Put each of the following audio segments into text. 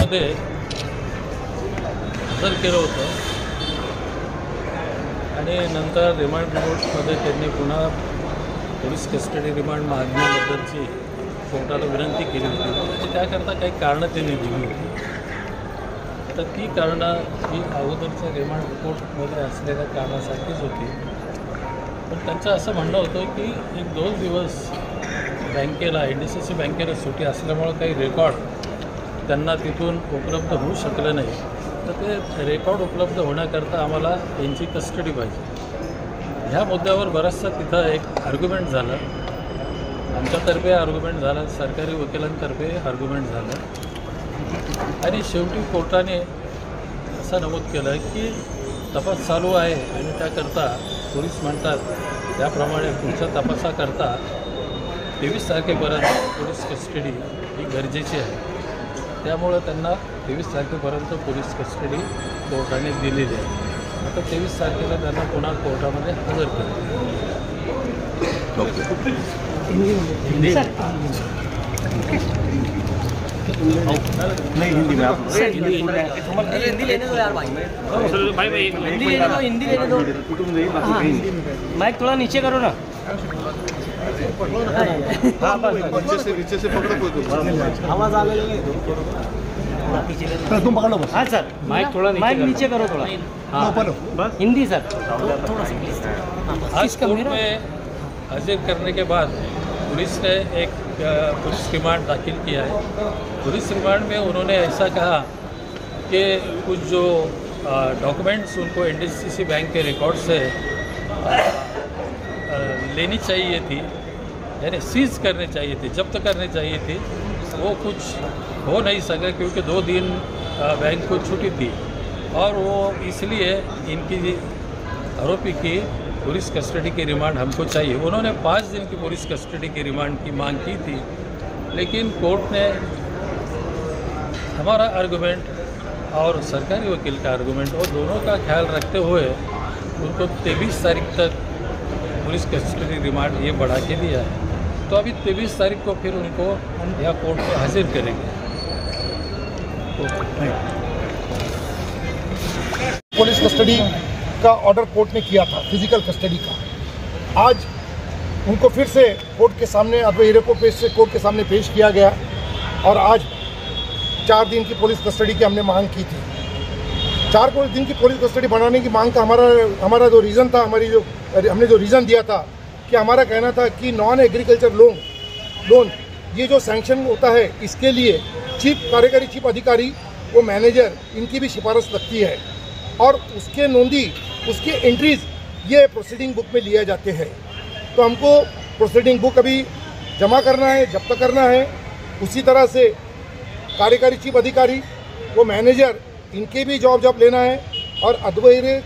कोर्टामध्ये हजर केलं होतं आणि नंतर रिमांड रिपोर्टमध्ये त्यांनी पुन्हा पोलीस कस्टडी रिमांड मागण्याबद्दलची कोर्टाला विनंती केली होती आणि त्याकरता काही कारणं त्यांनी दिली होती. तर ती कारणं ही अगोदरच्या रिमांड रिपोर्टमध्ये असलेल्या कारणासारखीच होती. पण त्यांचं असं म्हणणं होतं की 1-2 दिवस बँकेला NDCC बँकेला सुट्टी असल्यामुळं काही रेकॉर्ड त्यांना तिथून उपलब्ध होऊ शकलं नाही. तर ते रेकॉर्ड उपलब्ध होण्याकरता आम्हाला त्यांची कस्टडी पाहिजे. ह्या मुद्द्यावर बराचसा तिथं एक आर्ग्युमेंट झालं. आमच्यातर्फे आर्ग्युमेंट झालं, सरकारी वकिलांतर्फे आर्ग्युमेंट झालं आणि शेवटी कोर्टाने असं नमूद केलं की तपास चालू आहे आणि त्याकरता पोलीस म्हणतात त्याप्रमाणे पुढच्या तपासाकरता 23 तारखेपर्यंत पोलीस कस्टडी ही गरजेची आहे. त्यामुळं त्यांना 23 तारखेपर्यंत पोलीस कस्टडी कोर्टाने दिलेली आहे. आता 23 तारखेला त्यांना पुन्हा कोर्टामध्ये हजर केलं. हिंदी नहीं, हिंदी में आप हिंदी लेने दो यार भाई, हिंदी लेने दो। माइक थोड़ा नीचे करो ना। हाँ नीचे से पकड़ो, आवाज आ गई है तुम पकड़ लो बस। हाँ सर, माइक थोड़ा नीचे करो थोड़ा। हाँ बस हिंदी सर थोड़ा सा प्लीज। आज कोर्ट में हाजिर करने के बाद पुलिस ने एक पुलिस रिमांड दाखिल किया है. पुलिस रिमांड में उन्होंने ऐसा कहा कि कुछ जो डॉक्यूमेंट्स उनको NDCC बैंक के रिकॉर्ड से लेनी चाहिए थी, यानी सीज करने चाहिए थी, जब्त करने चाहिए थी, वो कुछ हो नहीं सका क्योंकि 2 दिन बैंक को छुट्टी थी और वो इसलिए इनकी आरोपी की पुलिस कस्टडी की रिमांड हमको चाहिए. उन्होंने 5 दिन की पुलिस कस्टडी की रिमांड की मांग की थी, लेकिन कोर्ट ने हमारा आर्गुमेंट और सरकारी वकील का आर्गुमेंट और दोनों का ख्याल रखते हुए उनको 23 तारीख तक पुलिस कस्टडी रिमांड ये बढ़ा के दिया है. तो अभी 23 तारीख को फिर उनको हम यहाँ कोर्ट में हाजिर करेंगे. पुलिस कस्टडी का ऑर्डर कोर्ट ने किया था, फिजिकल कस्टडी का. आज उनको फिर से कोर्ट के सामने अद्वैत हीरे को कोर्ट के सामने पेश किया गया और आज 4 दिन की पुलिस कस्टडी की हमने मांग की थी. 4 दिन की पुलिस कस्टडी बढ़ाने की मांग का हमारा जो रीज़न था, हमने जो रीज़न दिया था कि हमारा कहना था कि नॉन एग्रीकल्चर लोन ये जो सैंक्शन होता है इसके लिए कार्यकारी चीफ अधिकारी वो मैनेजर इनकी भी सिफारिश लगती है और उसके एंट्रीज ये प्रोसीडिंग बुक में लिए जाते हैं. तो हमको प्रोसीडिंग बुक अभी जमा करना है, जब्त करना है. उसी तरह से कार्यकारी चीफ अधिकारी वो मैनेजर इनके भी जॉब लेना है और अद्वैत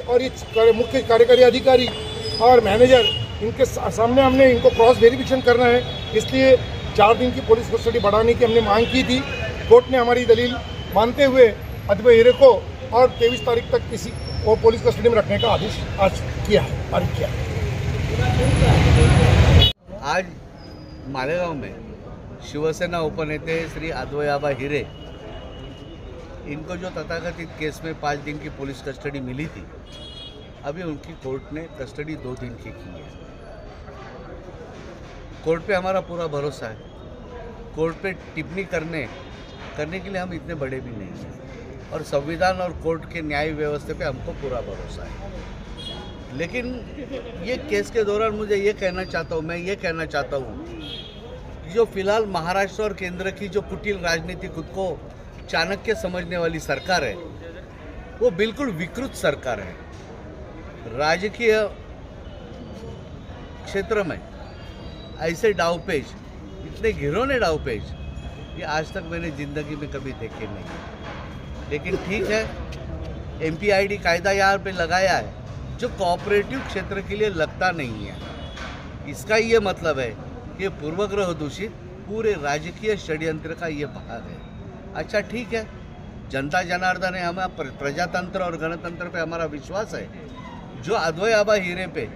और ये मुख्य कार्यकारी अधिकारी और मैनेजर इनके सामने हमने इनको क्रॉस वेरिफिकेशन करना है. इसलिए 4 दिन की पुलिस कस्टडी बढ़ाने की हमने मांग की थी. कोर्ट ने हमारी दलील मानते हुए अद्वैत हीरे को और 23 तारीख तक किसी और पुलिस कस्टडी में रखने का आदेश आज किया है, पारित किया है. आज मालेगांव में शिवसेना उपनेते श्री अद्वैत हीरे इनको जो तथाकथित केस में 5 दिन की पुलिस कस्टडी मिली थी, अभी उनकी कोर्ट ने कस्टडी 2 दिन की है. कोर्ट पे हमारा पूरा भरोसा है. कोर्ट पे टिप्पणी करने के लिए हम इतने बड़े भी नहीं हैं और संविधान और कोर्ट के न्याय व्यवस्था पे हमको पूरा भरोसा है. लेकिन ये केस के दौरान मैं ये कहना चाहता हूँ कि जो फिलहाल महाराष्ट्र और केंद्र की जो कुटिल राजनीति खुद को चाणक्य समझने वाली सरकार है, वो बिल्कुल विकृत सरकार है. राजकीय क्षेत्र में ऐसे डावपेच, इतने घिनौने डावपेच ये आज तक मैंने ज़िंदगी में कभी देखे नहीं. लेकिन ठीक है, MPID कायदा यहाँ पे लगाया है जो कोऑपरेटिव क्षेत्र के लिए लगता नहीं है. इसका ये मतलब है कि पूर्वग्रह दूषित पूरे राजकीय षड्यंत्र का ये भाग है. अच्छा ठीक है, जनता जनार्दन है, हमारा प्रजातंत्र और गणतंत्र पे हमारा विश्वास है. जो अद्वैत हीरे पे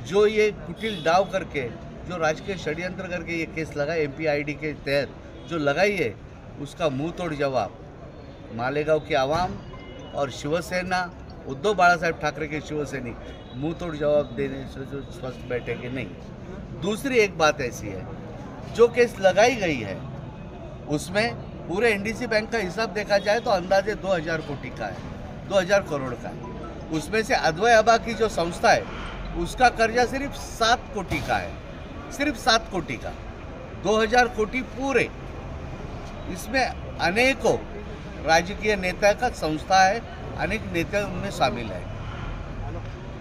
जो ये कुटिल डाव करके जो राजकीय षड्यंत्र करके ये केस लगा MPID के तहत, जो लगाई है उसका मुंह तोड़ जवाब मालेगांव की आवाम और शिवसेना उद्धव बाळासाहेब ठाकरे के शिवसैनिक मुंह तोड़ जवाब देने से जो स्वस्थ बैठेंगे नहीं। दूसरी एक बात ऐसी है, जो केस लगाई गई है उसमें पूरे एनडीसी बैंक का हिसाब देखा जाए तो अंदाजे 2000 कोटी का है, 2000 करोड़ का है। उसमें से अद्वैय आबा की जो संस्था है उसका कर्जा सिर्फ 7 कोटी का है, सिर्फ 7 कोटी का, 2000 कोटी पूरे। इसमें अनेकों राजकीय नेता का संस्था है, अनेक नेता उनमें शामिल है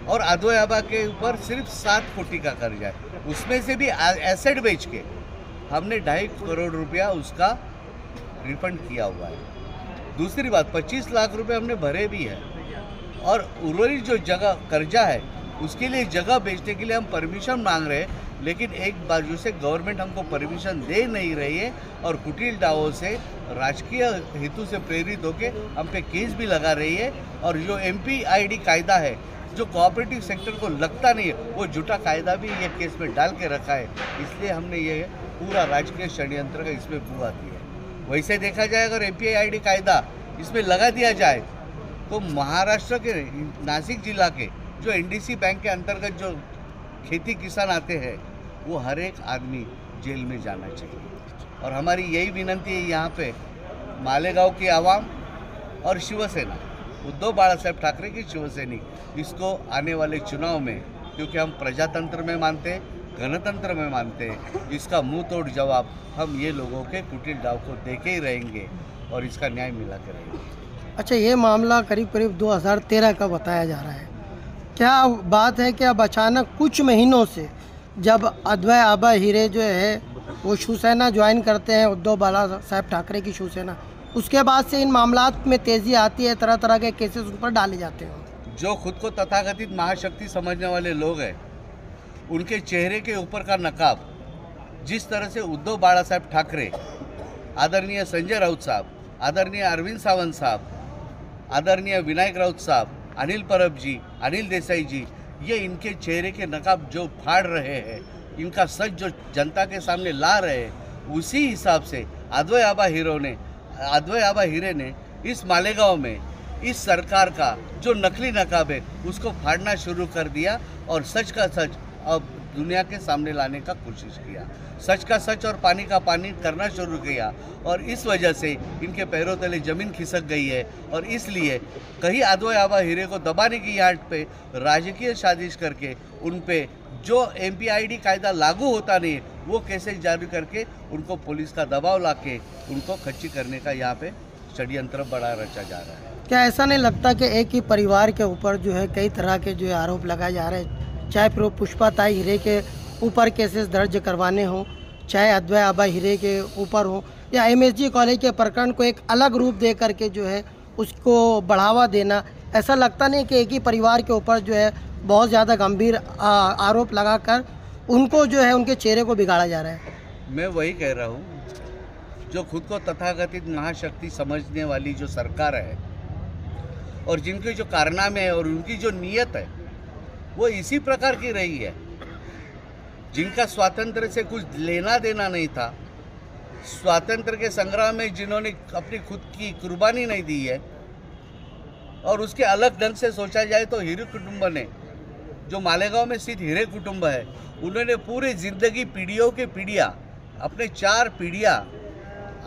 और अद्वैय आबा के ऊपर सिर्फ 7 कोटी का कर्जा है। उसमें से भी एसेट बेच के हमने 2.5 करोड़ रुपया उसका रिफंड किया हुआ है। दूसरी बात 25 लाख रुपए हमने भरे भी है और उर्वरित जो जगह कर्जा है उसके लिए जगह बेचने के लिए हम परमिशन मांग रहे हैं, लेकिन एक बाजू से गवर्नमेंट हमको परमिशन दे नहीं रही है और कुटिल डावों से राजकीय हेतु से प्रेरित होकर हम पे केस भी लगा रही है। और जो MPID कायदा है जो कोऑपरेटिव सेक्टर को लगता नहीं है वो झूठा कायदा भी ये केस में डाल के रखा है, इसलिए हमने ये पूरा राजकीय षड्यंत्र का इसमें बुआ दी है। वैसे देखा जाए अगर MPID कायदा इसमें लगा दिया जाए तो महाराष्ट्र के नासिक जिला के जो NDC बैंक के अंतर्गत जो खेती किसान आते हैं वो हर एक आदमी जेल में जाना चाहिए। और हमारी यही विनंती है यहाँ पे मालेगांव की आवाम और शिवसेना उद्धव बाळासाहेब ठाकरे की शिवसैनिक इसको आने वाले चुनाव में, क्योंकि हम प्रजातंत्र में मानते हैं, गणतंत्र में मानते हैं, इसका मुंह तोड़ जवाब हम ये लोगों के कुटिल डाव को दे के ही रहेंगे और इसका न्याय मिला के रहेंगे। अच्छा, ये मामला करीब करीब 2013 का बताया जा रहा है। क्या बात है कि अब अचानक कुछ महीनों से जब अद्वैय आबा हीरे जो है वो शिवसेना ज्वाइन करते हैं, उद्धव बाळासाहेब ठाकरे की शिवसेना, उसके बाद से इन मामलात में तेज़ी आती है, तरह तरह के केसेस उन पर डाले जाते हैं। जो खुद को तथाकथित महाशक्ति समझने वाले लोग हैं उनके चेहरे के ऊपर का नकाब जिस तरह से उद्धव बाळासाहेब ठाकरे, आदरणीय संजय राउत साहब, आदरणीय अरविंद सावंत साहब, आदरणीय विनायक राउत साहब, अनिल परब जी, अनिल देसाई जी, ये इनके चेहरे के नकाब जो फाड़ रहे हैं, इनका सच जो जनता के सामने ला रहे हैं, उसी हिसाब से अद्वैय आबा हीरे ने इस मालेगांव में इस सरकार का जो नकली नकाब है उसको फाड़ना शुरू कर दिया और सच का सच अब दुनिया के सामने लाने का कोशिश किया, सच का सच और पानी का पानी करना शुरू किया और इस वजह से इनके पैरों तले ज़मीन खिसक गई है। और इसलिए कहीं अद्वैय आबा हीरे को दबाने की याद पे राजकीय साजिश करके उन पे जो MPID कायदा लागू होता नहीं है वो केसेस जारी करके उनको पुलिस का दबाव लाके उनको खच्ची करने का यहाँ पे षड्यंत्र बड़ा रचा जा रहा है। क्या ऐसा नहीं लगता कि एक ही परिवार के ऊपर जो है कई तरह के जो है आरोप लगाए जा रहे हैं, चाहे फिर वो पुष्पाताई हीरे के ऊपर केसेस दर्ज करवाने हों, चाहे अद्वैय आबा हीरे के ऊपर हो, या MSG कॉलेज के प्रकरण को एक अलग रूप दे करके जो है उसको बढ़ावा देना, ऐसा लगता नहीं कि एक ही परिवार के ऊपर जो है बहुत ज़्यादा गंभीर आरोप लगाकर उनको जो है उनके चेहरे को बिगाड़ा जा रहा है? मैं वही कह रहा हूँ, जो खुद को तथाकथित महाशक्ति समझने वाली जो सरकार है और जिनके जो कारनामे हैं और उनकी जो नीयत है वो इसी प्रकार की रही है, जिनका स्वातंत्र से कुछ लेना देना नहीं था, स्वातंत्र के संग्राम में जिन्होंने अपनी खुद की कुर्बानी नहीं दी है, और उसके अलग ढंग से सोचा जाए तो हीरे कुटुंब ने, जो मालेगांव में स्थित हीरे कुटुंब है, उन्होंने पूरी जिंदगी पीढ़ियों के पीढ़ियाँ, अपने 4 पीढ़ियाँ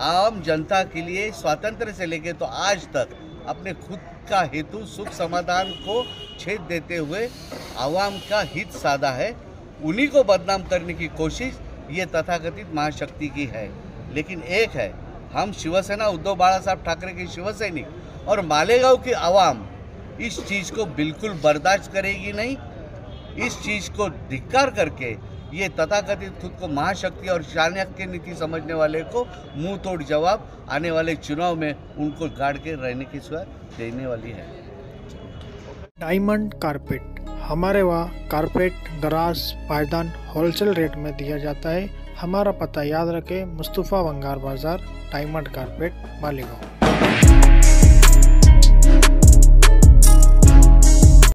आम जनता के लिए स्वातंत्र से लेके तो आज तक अपने खुद का हेतु सुख समाधान को छेद देते हुए आवाम का हित साधा है। उन्हीं को बदनाम करने की कोशिश ये तथाकथित महाशक्ति की है। लेकिन एक है, हम शिवसेना उद्धव बाळासाहेब ठाकरे की शिवसैनिक और मालेगांव की आवाम इस चीज़ को बिल्कुल बर्दाश्त करेगी नहीं। इस चीज़ को धिक्कार करके ये तथाकथित खुद को महाशक्ति और चाणक्य नीति समझने वाले को मुंह तोड़ जवाब आने वाले चुनाव में उनको गाड़ के रहने की सुविधा देने वाली है। डायमंड कारपेट, हमारे वहाँ कारपेट, दराज, पायदान होलसेल रेट में दिया जाता है। हमारा पता याद रखें, मुस्तफ़ा वंगार बाज़ार, डायमंड कारपेट, मालेगांव।